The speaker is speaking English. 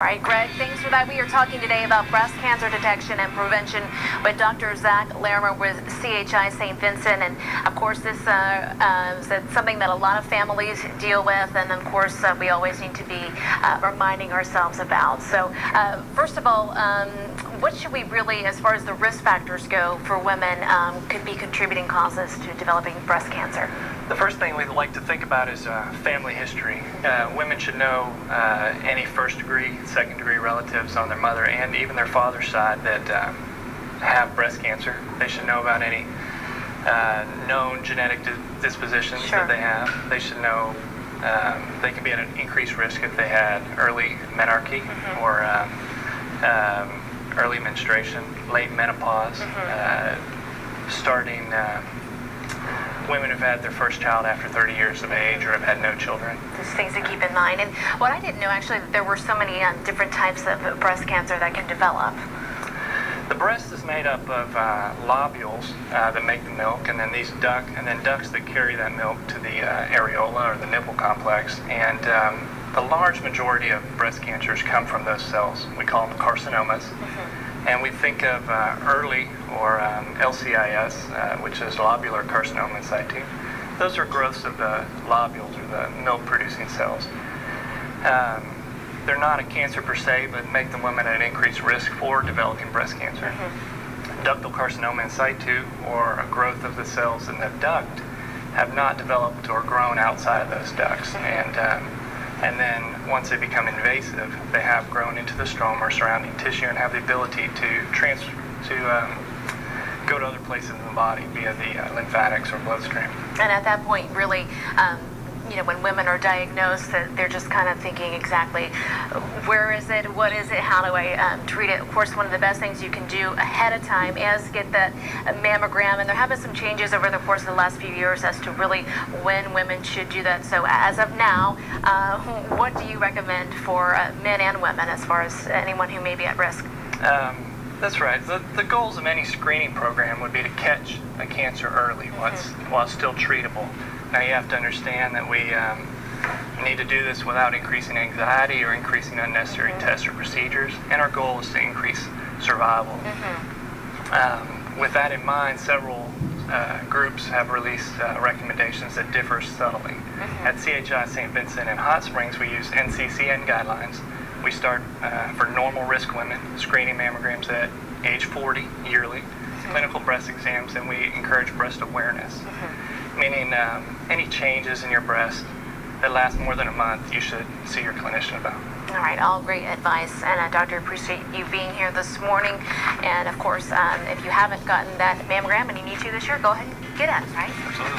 All right, Greg, thanks for that. We are talking today about breast cancer detection and prevention with Dr. Zac Larrimer with CHI St. Vincent. And of course, this is something that a lot of families deal with. And of course, we always need to be reminding ourselves about. So first of all, what should we really, as far as the risk factors go for women, could be contributing causes to developing breast cancer? The first thing we'd like to think about is family history. Women should know any first-degree, second-degree relatives on their mother and even their father's side that have breast cancer. They should know about any known genetic dispositions Sure. that they have. They should know they can be at an increased risk if they had early menarche or early menstruation, late menopause, starting... women who've had their first child after 30 years of age or have had no children. Just things to keep in mind. And what I didn't know, actually, that there were so many different types of breast cancer that can develop. The breast is made up of lobules that make the milk, and then these ducts that carry that milk to the areola or the nipple complex. And the large majority of breast cancers come from those cells. We call them carcinomas. And we think of early or LCIS, which is lobular carcinoma in situ. Those are growths of the lobules or the milk-producing cells. They're not a cancer per se, but make the woman at an increased risk for developing breast cancer. Ductal carcinoma in situ, or a growth of the cells in the duct, have not developed or grown outside of those ducts. And then once they become invasive, they have grown into the stroma or surrounding tissue and have the ability to go to other places in the body via the lymphatics or bloodstream. And at that point, really, when women are diagnosed, that they're just kind of thinking exactly, where is it, what is it, how do I treat it? Of course, one of the best things you can do ahead of time is get that mammogram, and there have been some changes over the course of the last few years as to really when women should do that. So as of now, what do you recommend for men and women as far as anyone who may be at risk? That's right. The goals of any screening program would be to catch a cancer early while it's still treatable. Now you have to understand that we need to do this without increasing anxiety or increasing unnecessary tests or procedures, and our goal is to increase survival. With that in mind, several groups have released recommendations that differ subtly. At CHI St. Vincent and Hot Springs, we use NCCN guidelines. We start for normal risk women, screening mammograms at age 40 yearly, clinical breast exams, and we encourage breast awareness. Meaning any changes in your breast that last more than a month, you should see your clinician about. All right, all great advice. And Doctor, appreciate you being here this morning. And of course, if you haven't gotten that mammogram and you need to this year, go ahead and get it, right? Absolutely.